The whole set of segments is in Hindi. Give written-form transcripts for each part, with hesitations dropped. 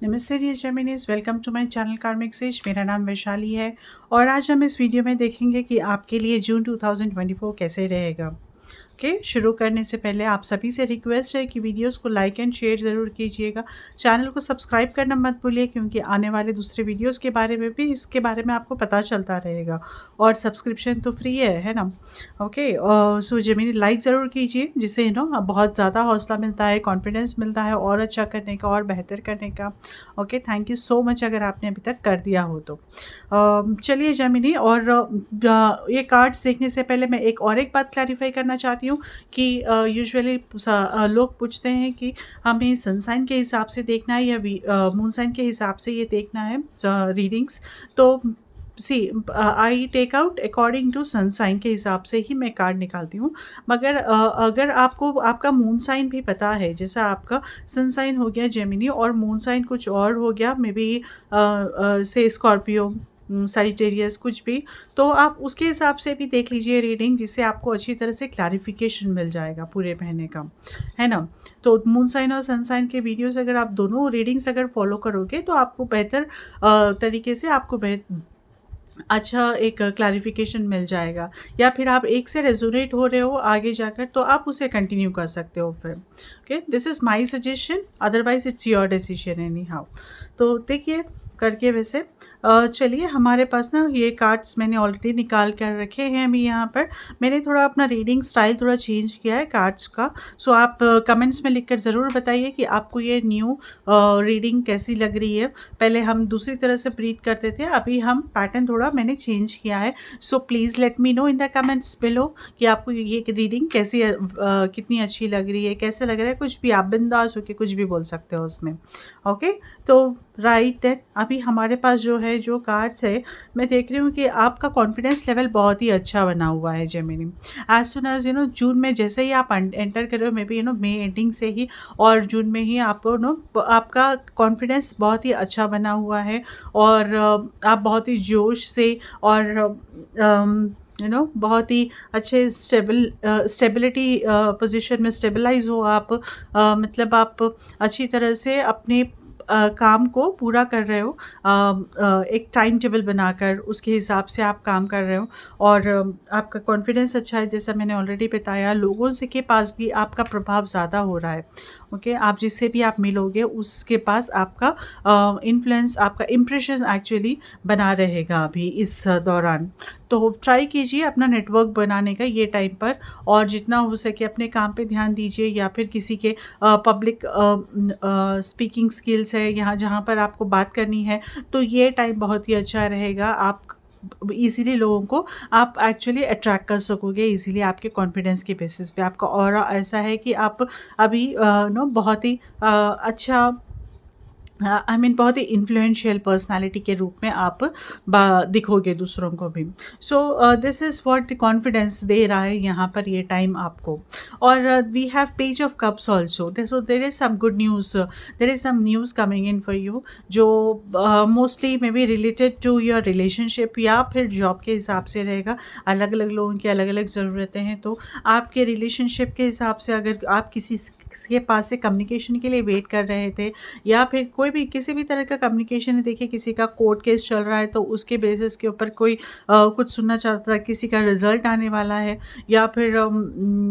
नमस्ते dear Geminis, welcome to my channel Karmic Sage. मेरा नाम वैशाली है और आज हम इस वीडियो में देखेंगे कि आपके लिए जून 2024 कैसे रहेगा। ओके, शुरू करने से पहले आप सभी से रिक्वेस्ट है कि वीडियोस को लाइक एंड शेयर ज़रूर कीजिएगा। चैनल को सब्सक्राइब करना मत भूलिए क्योंकि आने वाले दूसरे वीडियोस के बारे में भी इसके बारे में आपको पता चलता रहेगा और सब्सक्रिप्शन तो फ्री है ना। ओके, सो जेमिनी लाइक ज़रूर कीजिए जिससे बहुत ज़्यादा हौसला मिलता है, कॉन्फिडेंस मिलता है और अच्छा करने का और बेहतर करने का। Okay, thank you so much अगर आपने अभी तक कर दिया हो तो। चलिए जेमिनी, और ये कार्ड्स देखने से पहले मैं एक बात क्लैरिफाई करना चाहती हूँ कि यूजुअली लोग पूछते हैं कि हमें सनसाइन के हिसाब से देखना है या मून साइन के हिसाब से ये देखना है रीडिंग्स। तो see I take out according to sunshine के हिसाब से ही मैं कार्ड निकालती हूँ। मगर अगर आपको आपका मून साइन भी पता है, जैसा आपका सनसाइन हो गया जेमिनी और मून साइन कुछ और हो गया, मे बी से स्कॉर्पियो, सजिटेरियस कुछ भी, तो आप उसके हिसाब से भी देख लीजिए रीडिंग, जिससे आपको अच्छी तरह से क्लैरिफिकेशन मिल जाएगा पूरे महीने का, है ना। तो मून साइन और सन साइन के वीडियोस अगर आप दोनों रीडिंग्स अगर फॉलो करोगे तो आपको बेहतर तरीके से आपको अच्छा एक क्लैरिफिकेशन मिल जाएगा। या फिर आप एक से रेजोनेट हो रहे हो आगे जाकर तो आप उसे कंटिन्यू कर सकते हो फिर। Okay, this is my suggestion, otherwise it's your decision any how. तो देखिए करके वैसे चलिए, हमारे पास ना ये कार्ड्स मैंने ऑलरेडी निकाल कर रखे हैं अभी यहाँ पर। मैंने थोड़ा अपना रीडिंग स्टाइल थोड़ा चेंज किया है कार्ड्स का। सो आप कमेंट्स में लिखकर ज़रूर बताइए कि आपको ये न्यू रीडिंग कैसी लग रही है। पहले हम दूसरी तरह से रीड करते थे, अभी हम पैटर्न थोड़ा मैंने चेंज किया है। So please let me know in the comments below कि आपको ये रीडिंग कैसी कितनी अच्छी लग रही है, कैसे लग रहा है। कुछ भी आप बिंदास होकर कुछ भी बोल सकते हो उसमें। ओके, तो राइट दैट अभी हमारे पास जो है, जो कार्ड्स है, मैं देख रही हूँ कि आपका कॉन्फिडेंस लेवल बहुत ही अच्छा बना हुआ है जेमिनी। एज सुन एज जून में जैसे ही आप एंटर कर रहे हो, मे बी मई एंडिंग से ही और जून में ही आपको आपका कॉन्फिडेंस बहुत ही अच्छा बना हुआ है और आप बहुत ही जोश से और बहुत ही अच्छे स्टेबिलिटी पोजीशन में स्टेबलाइज हो आप। मतलब आप अच्छी तरह से अपने काम को पूरा कर रहे हो, एक टाइम टेबल बनाकर उसके हिसाब से आप काम कर रहे हो और आपका कॉन्फिडेंस अच्छा है, जैसा मैंने ऑलरेडी बताया। लोगों से के पास भी आपका प्रभाव ज़्यादा हो रहा है। ओके, आप जिससे भी आप मिलोगे उसके पास आपका इन्फ्लुएंस, आपका इम्प्रेशन एक्चुअली बना रहेगा अभी इस दौरान। तो ट्राई कीजिए अपना नेटवर्क बनाने का ये टाइम पर, और जितना हो सके अपने काम पे ध्यान दीजिए या फिर किसी के पब्लिक स्पीकिंग स्किल्स है यहाँ जहाँ पर आपको बात करनी है, तो ये टाइम बहुत ही अच्छा रहेगा। आप इजीली लोगों को आप एक्चुअली अट्रैक्ट कर सकोगे इजीली आपके कॉन्फिडेंस के बेसिस पे। आपका ऑरा ऐसा है कि आप अभी बहुत ही अच्छा, आई मीन बहुत ही इन्फ्लुएंशियल पर्सनालिटी के रूप में आप दिखोगे दूसरों को भी। So this is what confidence दे रहा है यहाँ पर ये टाइम आपको। और we have page of cups also, so there is some good news, there is some news coming in for you, जो mostly may be related to your relationship या फिर जॉब के हिसाब से रहेगा। अलग अलग लोगों की अलग अलग ज़रूरतें हैं, तो आपके रिलेशनशिप के हिसाब से अगर आप किसी के पास से कम्युनिकेशन के लिए वेट कर रहे थे या फिर कोई भी किसी भी तरह का कम्युनिकेशन है, देखिए किसी का कोर्ट केस चल रहा है तो उसके बेसिस के ऊपर कोई कुछ सुनना चाहता था, किसी का रिजल्ट आने वाला है, या फिर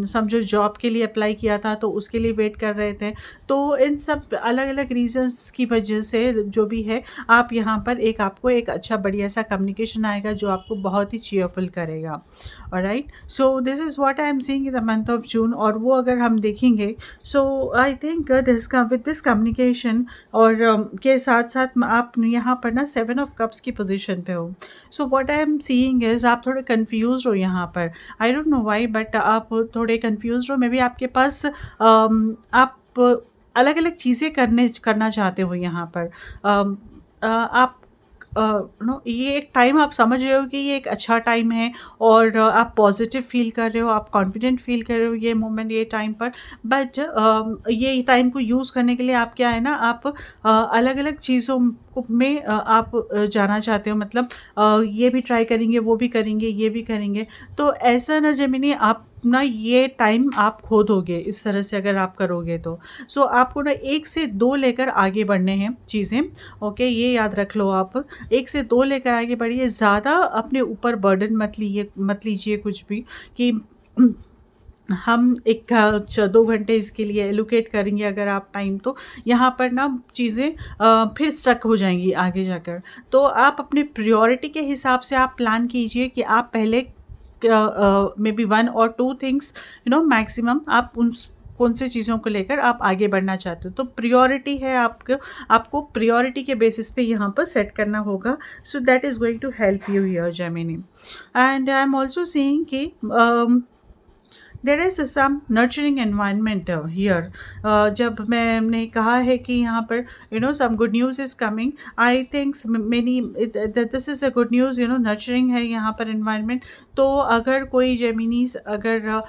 समझो जॉब के लिए अप्लाई किया था तो उसके लिए वेट कर रहे थे। तो इन सब अलग अलग रीजंस की वजह से जो भी है, आप यहाँ पर आपको एक अच्छा बढ़िया सा कम्युनिकेशन आएगा जो आपको बहुत ही चीयरफुल करेगा। Alright, so this is what I am seeing in the month of June. और वो अगर हम देखेंगे, so I think this with this communication और के साथ साथ आप यहाँ पर ना 7 ऑफ कप्स की पोजीशन पे हो। So what I am seeing is आप थोड़े कंफ्यूज हो यहाँ पर। I don't know why, but आप थोड़े कंफ्यूज हो। मे बी आपके पास आप अलग अलग चीज़ें करना चाहते हो यहाँ पर। आप ये एक टाइम आप समझ रहे हो कि ये एक अच्छा टाइम है और आप पॉजिटिव फील कर रहे हो, आप कॉन्फिडेंट फील कर रहे हो ये मोमेंट, ये टाइम पर। बट ये टाइम को यूज़ करने के लिए आप क्या है ना, आप अलग अलग चीज़ों में आप जाना चाहते हो। मतलब ये भी ट्राई करेंगे, वो भी करेंगे, ये भी करेंगे। तो ऐसा ना जेमिनी, आप ना ये टाइम आप खो दोगे इस तरह से अगर आप करोगे तो। सो आपको ना 1 से 2 लेकर आगे बढ़ने हैं चीज़ें, ओके? ये याद रख लो आप। 1 से 2 लेकर आगे बढ़िए, ज़्यादा अपने ऊपर बर्डन मत लीजिए कुछ भी कि हम 2 घंटे इसके लिए एलोकेट करेंगे अगर आप टाइम, तो यहाँ पर ना चीज़ें फिर स्टक हो जाएँगी आगे जाकर। तो आप अपने प्रायोरिटी के हिसाब से आप प्लान कीजिए कि आप पहले मे बी 1 और 2 थिंग्स मैक्सिमम आप कौन से चीज़ों को लेकर आप आगे बढ़ना चाहते हो। तो प्रायोरिटी है आपको प्रायोरिटी के बेसिस पे यहाँ पर सेट करना होगा। So that is going to help you here Gemini. And I am also seeing कि there is some nurturing environment here. जब मैंने कहा है कि यहाँ पर some good news is coming, I thinks many this is a good news, nurturing है यहाँ पर एनवायरनमेंट। तो अगर कोई जेमिनीज अगर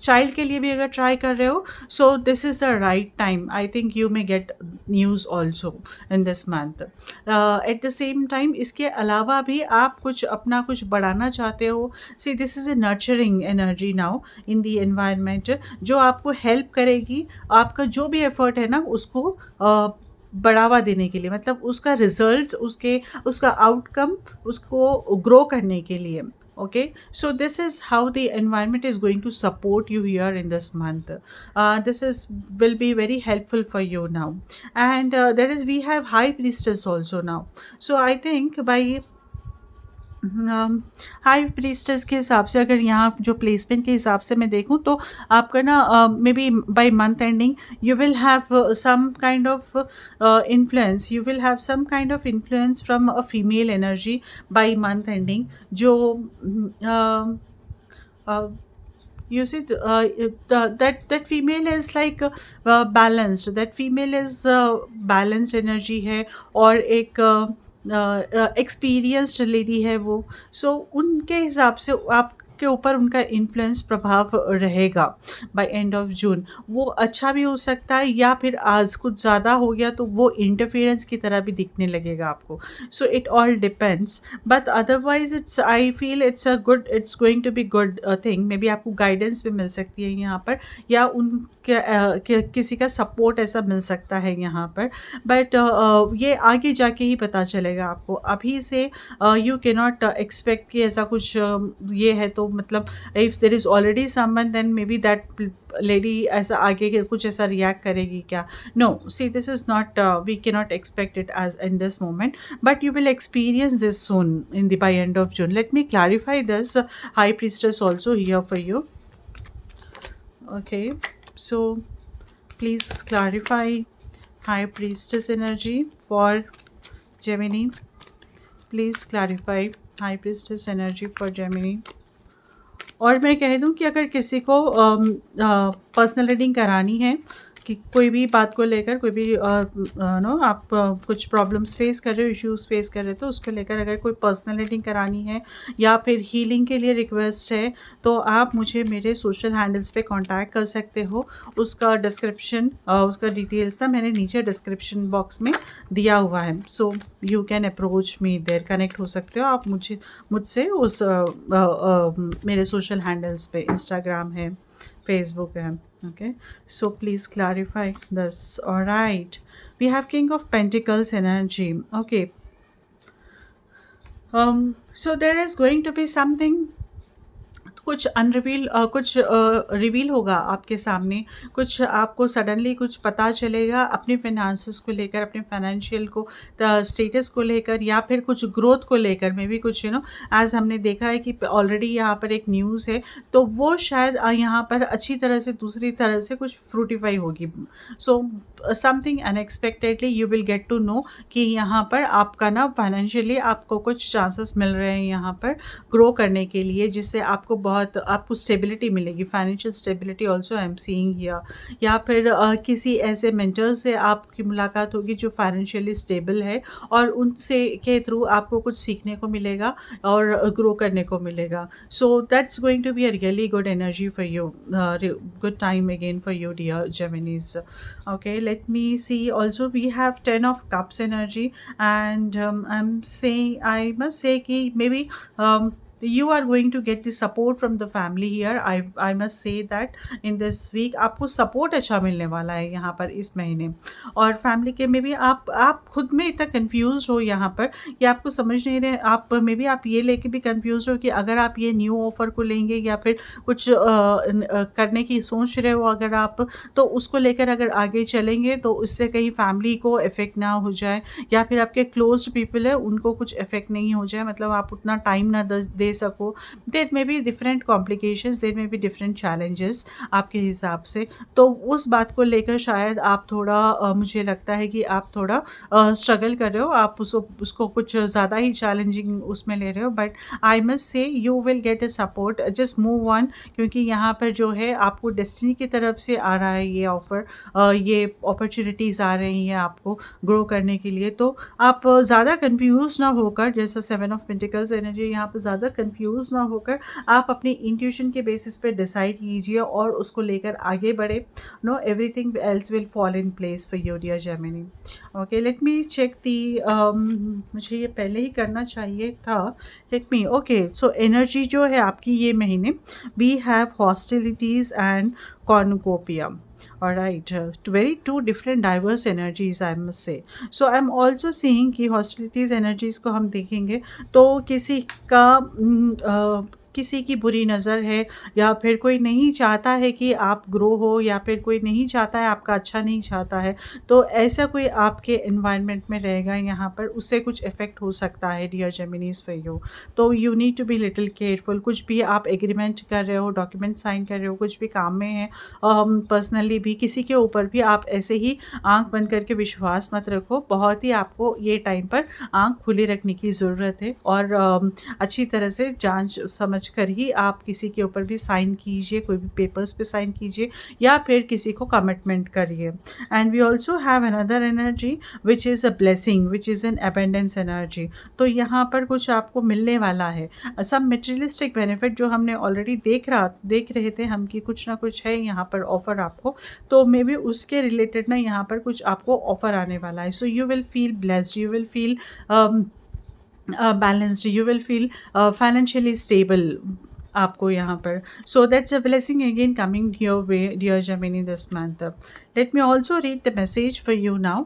चाइल्ड के लिए भी अगर ट्राई कर रहे हो, सो this is the right time. I think you may gate news also in this month. At the same time इसके अलावा भी आप अपना कुछ बढ़ाना चाहते हो, सी this is a nurturing energy now in the environment, जो आपको हेल्प करेगी आपका जो भी एफर्ट है ना उसको बढ़ावा देने के लिए, मतलब उसका रिजल्ट, उसका आउटकम उसको ग्रो करने के लिए। Okay, so this is how the environment is going to support you here in this month. This will be very helpful for you now. And we have high priestess also now. So I think by high priestess के हिसाब से अगर यहाँ जो प्लेसमेंट के हिसाब से मैं देखूँ, तो आपका ना maybe by month ending you will have some kind of influence, you will have some kind of influence from a female energy by month ending, जो you see that female is like balanced, that female is balanced energy है, और एक एक्सपीरियंस्ड लेडी है वो। सो उनके हिसाब से आपके ऊपर उनका इन्फ्लुएंस प्रभाव रहेगा बाय एंड ऑफ जून। वो अच्छा भी हो सकता है, या फिर आज कुछ ज़्यादा हो गया तो वो इंटरफेरेंस की तरह भी दिखने लगेगा आपको। So it all depends, but otherwise I feel it's going to be good thing. Maybe आपको गाइडेंस भी मिल सकती है यहाँ पर, या किसी का सपोर्ट ऐसा मिल सकता है यहाँ पर, बट ये आगे जाके ही पता चलेगा आपको। अभी से यू कैन नॉट एक्सपेक्ट कि ऐसा कुछ ये है, तो मतलब if there is already someone then may be that lady ऐसा आगे के कुछ ऐसा रिएक्ट करेगी क्या? No, see this is not, we can not expect it as in this moment, but you will experience this soon by end of June. Let me clarify this high priestess also here for you. Okay, so please clarify high priestess energy for Gemini. Please clarify high priestess energy for Gemini. और मैं कह दूं कि अगर किसी को पर्सनल रीडिंग करानी है, कि कोई भी बात को लेकर, कोई भी आप कुछ प्रॉब्लम्स फेस कर रहे हो, इश्यूज फेस कर रहे हो, तो उसको लेकर अगर कोई पर्सनल रीडिंग करानी है या फिर हीलिंग के लिए रिक्वेस्ट है, तो आप मुझे मेरे सोशल हैंडल्स पे कांटेक्ट कर सकते हो। उसका डिस्क्रिप्शन, उसका डिटेल्स ना मैंने नीचे डिस्क्रिप्शन बॉक्स में दिया हुआ है। So you can approach me there, connect हो सकते हो आप मुझसे उस मेरे सोशल हैंडल्स पे, इंस्टाग्राम है, फेसबुक है। Okay, so please clarify this. All right, we have King of Pentacles energy. Okay, so there is going to be something, कुछ अनरिवील कुछ रिवील होगा आपके सामने, कुछ आपको सडनली कुछ पता चलेगा अपने फाइनेंसेस को लेकर, अपने फाइनेंशियल को स्टेटस को लेकर, या फिर कुछ ग्रोथ को लेकर में भी कुछ एज हमने देखा है कि ऑलरेडी यहाँ पर एक न्यूज़ है, तो वो शायद यहाँ पर अच्छी तरह से, दूसरी तरह से कुछ फ्रूटिफाई होगी। So something unexpectedly you will get to know कि यहाँ पर आपका ना फाइनेंशियली आपको कुछ चांसेस मिल रहे हैं यहाँ पर ग्रो करने के लिए, जिससे आपको स्टेबिलिटी मिलेगी, financial stability also I am seeing here. या फिर किसी ऐसे मेंटर से आपकी मुलाकात होगी जो फाइनेंशियली स्टेबल है, और उनसे के थ्रू आपको कुछ सीखने को मिलेगा और ग्रो करने को मिलेगा। So that's going to be a really good energy for you, good time again for you dear Geminis. Okay, let me see. Also we have 10 of cups energy, and I must say कि maybe you are going to get the support from the family here. I must say that in this week आपको support अच्छा मिलने वाला है यहाँ पर इस महीने। और फैमिली के में भी आप खुद में इतना कंफ्यूज हो यहाँ पर कि आपको समझ नहीं रहे, आप मे बी आप ये लेके भी कंफ्यूज हो कि अगर आप ये न्यू ऑफ़र को लेंगे या फिर कुछ करने की सोच रहे हो अगर आप, तो उसको लेकर अगर आगे चलेंगे तो उससे कहीं फैमिली को इफ़ेक्ट ना हो जाए या फिर आपके क्लोज्ड पीपल है उनको कुछ इफ़ेक्ट नहीं हो जाए, मतलब आप उतना टाइम ना दे सको। There may be different complications, there may be different challenges आपके हिसाब से। तो उस बात को लेकर शायद आप थोड़ा मुझे लगता है कि आप थोड़ा स्ट्रगल कर रहे हो, आप उसको कुछ ज़्यादा ही चैलेंजिंग उसमें ले रहे हो, but I must say you will get a support, just move on. क्योंकि यहाँ पर जो है आपको डेस्टिनी की तरफ से आ रहा है ये ऑफ़र, ये अपॉर्चुनिटीज़ आ रही हैं आपको ग्रो करने के लिए। तो आप ज़्यादा कन्फ्यूज़ ना होकर, जैसा 7 ऑफ पेंटिकल्स एनर्जी यहाँ पे, ज़्यादा कन्फ्यूज़ ना होकर आप अपनी इंट्यूशन के बेसिस पे डिसाइड कीजिए और उसको लेकर आगे बढ़े। No, everything else will fall in place for you dear Gemini. Okay, let me check the, मुझे ये पहले ही करना चाहिए था। Let me, okay, so energy जो है आपकी ये महीने, we have hostilities and cornucopia. All right, very two different diverse energies I must say. So I'm also seeing कि hostilities energies को हम देखेंगे तो किसी का किसी की बुरी नज़र है या फिर कोई नहीं चाहता है कि आप ग्रो हो या फिर कोई नहीं चाहता है, आपका अच्छा नहीं चाहता है, तो ऐसा कोई आपके एनवायरनमेंट में रहेगा यहाँ पर, उससे कुछ इफ़ेक्ट हो सकता है डियर जेमिनीज़ फॉर यू। तो you need to be little careful. कुछ भी आप एग्रीमेंट कर रहे हो, डॉक्यूमेंट साइन कर रहे हो, कुछ भी काम में है, पर्सनली भी किसी के ऊपर भी आप ऐसे ही आँख बंद करके विश्वास मत रखो। बहुत ही आपको ये टाइम पर आँख खुली रखने की ज़रूरत है और अच्छी तरह से जांच समझ कर ही आप किसी के ऊपर भी साइन कीजिए, कोई भी पेपर्स पे साइन कीजिए या फिर किसी को कमिटमेंट करिए। And we also have another energy which is a blessing, which is an abundance energy. तो यहाँ पर कुछ आपको मिलने वाला है, सब मटेरियलिस्टिक बेनिफिट जो हमने ऑलरेडी देख रहे थे हम कि कुछ ना कुछ है यहाँ पर ऑफ़र आपको, तो मे बी उसके रिलेटेड ना यहाँ पर कुछ आपको ऑफ़र आने वाला है। So you will feel blessed, you will feel balanced, you will feel financially stable आपको यहाँ पर। So that's a blessing again coming your way dear Gemini this month. Let me also read the message for you now.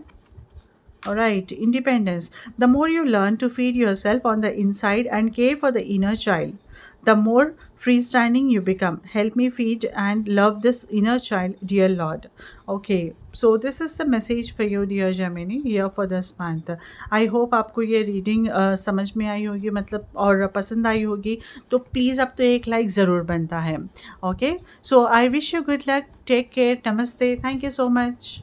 All right, independence. The more you learn to feed yourself on the inside and care for the inner child, the more freestanding you become. Help me feed and love this inner child, dear Lord. Okay, so this is the message for you, dear Gemini, here for this month. I hope आपको ये रीडिंग समझ में आई होगी, मतलब और पसंद आई होगी, तो प्लीज़ अब तो एक लाइक ज़रूर बनता है। Okay, so I wish you good luck, take care, नमस्ते, थैंक यू सो मच।